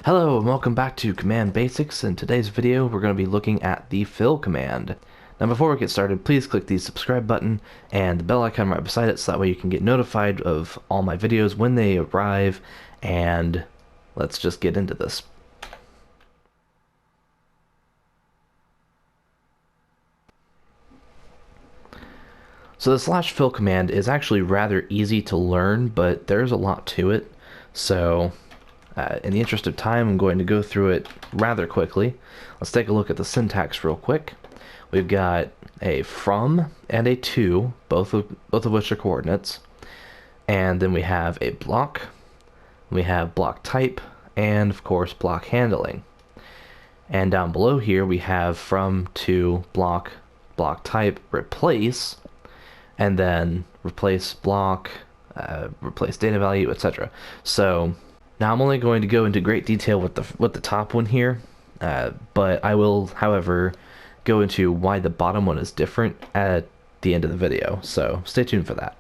Hello and welcome back to Command Basics. In today's video we're going to be looking at the fill command. Now before we get started, please click the subscribe button and the bell icon right beside it so that way you can get notified of all my videos when they arrive, and let's just get into this. So the /fill command is actually rather easy to learn, but there's a lot to it. So in the interest of time, I'm going to go through it rather quickly. Let's take a look at the syntax real quick. We've got a from and a to, both of which are coordinates. And then we have a block. We have block type, and of course block handling. And down below here we have from, to, block, block type, replace, and then replace block, replace data value, etc. So now I'm only going to go into great detail with the top one here, but I will, however, go into why the bottom one is different at the end of the video, so stay tuned for that.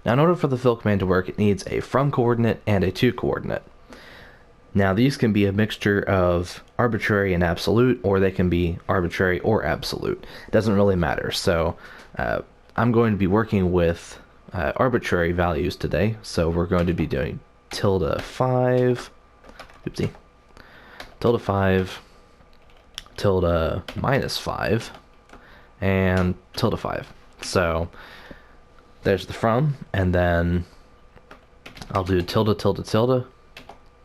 Now in order for the fill command to work, it needs a from coordinate and a to coordinate. Now these can be a mixture of arbitrary and absolute, or they can be arbitrary or absolute. It doesn't really matter, so I'm going to be working with arbitrary values today, so we're going to be doing tilde5, oopsie, tilde5, tilde -5, and tilde5. So there's the from, and then I'll do tilde tilde tilde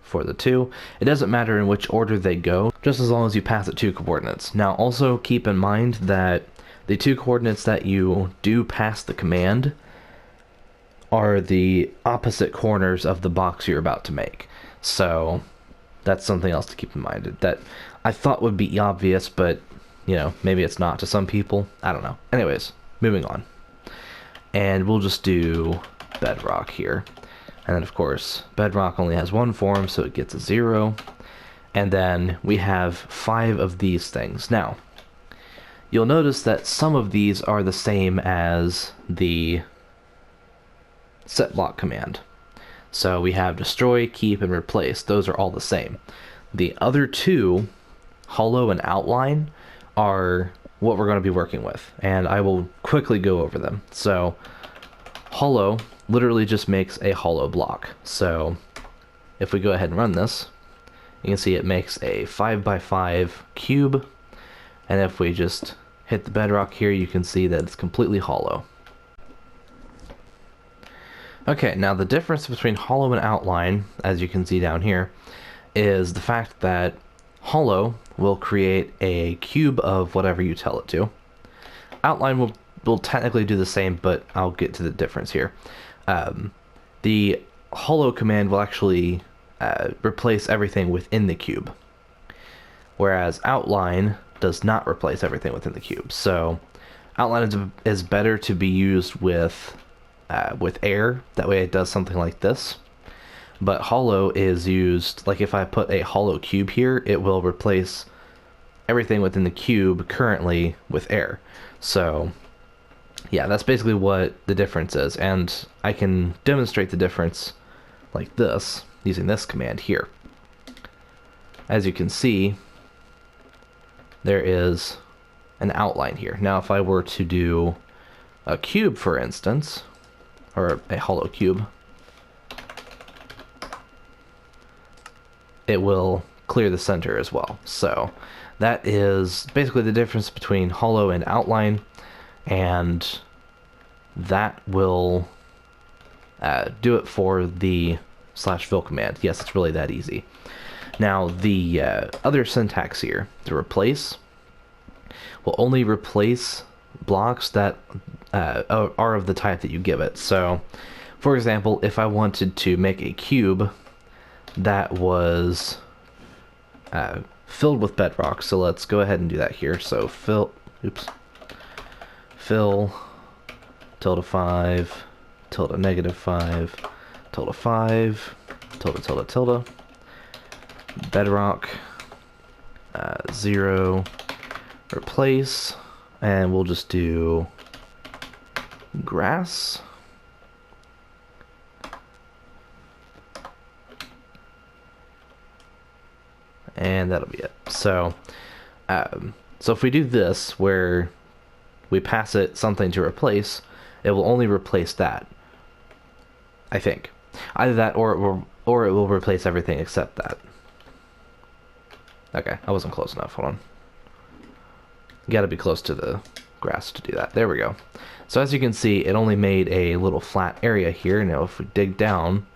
for the to. It doesn't matter in which order they go, just as long as you pass it two coordinates. Now also keep in mind that the two coordinates that you do pass the command are the opposite corners of the box you're about to make. So that's something else to keep in mind that I thought would be obvious, but you know, maybe it's not to some people. I don't know. Anyways, moving on. And we'll just do bedrock here. And then of course, bedrock only has one form, so it gets a 0. And then we have 5 of these things. Now, you'll notice that some of these are the same as the set block command. So we have destroy, keep, and replace. Those are all the same. The other two, hollow and outline, are what we're going to be working with, and I will quickly go over them. So hollow literally just makes a hollow block. So if we go ahead and run this, you can see it makes a 5x5 cube, and if we just hit the bedrock here, you can see that it's completely hollow. Okay, now the difference between hollow and outline, as you can see down here, is the fact that hollow will create a cube of whatever you tell it to. Outline will technically do the same, but I'll get to the difference here. The hollow command will actually replace everything within the cube, whereas outline does not replace everything within the cube. So outline is better to be used with air. That way it does something like this. But hollow is used, like if I put a hollow cube here, it will replace everything within the cube currently with air. So yeah, that's basically what the difference is, and I can demonstrate the difference like this using this command here. As you can see, there is an outline here. Now if I were to do a cube, for instance, or a hollow cube, it will clear the center as well. So that is basically the difference between hollow and outline, and that will do it for the /fill command. Yes, it's really that easy. Now the other syntax here, to replace, will only replace blocks that are of the type that you give it. So for example, if I wanted to make a cube that was filled with bedrock, so let's go ahead and do that here. So fill tilde5, tilde -5, tilde5, tilde tilde tilde, bedrock, 0, replace, and we'll just do grass. and that'll be it. So, so if we do this, where we pass it something to replace, it will only replace that. I think. Either that, or it will replace everything except that. Okay, I wasn't close enough. Hold on. You gotta be close to the grass to do that. There we go. So as you can see, it only made a little flat area here. Now if we dig down,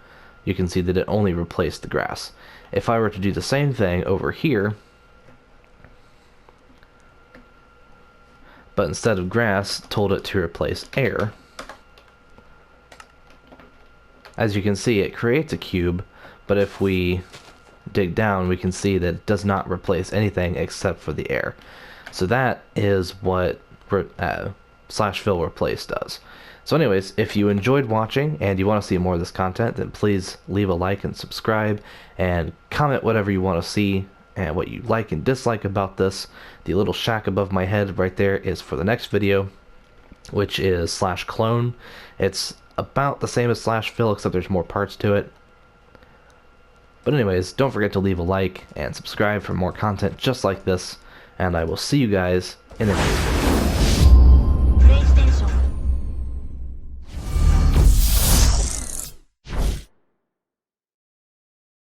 you can see that it only replaced the grass. If I were to do the same thing over here, but instead of grass, told it to replace air, as you can see, it creates a cube, but if we dig down, we can see that it does not replace anything except for the air. So that is what /fill replace does. So anyways, if you enjoyed watching and you want to see more of this content, then please leave a like and subscribe, and comment whatever you want to see and what you like and dislike about this. The little shack above my head right there is for the next video, which is /clone. It's about the same as /fill, except there's more parts to it. But anyways, don't forget to leave a like and subscribe for more content just like this, and I will see you guys in the next video.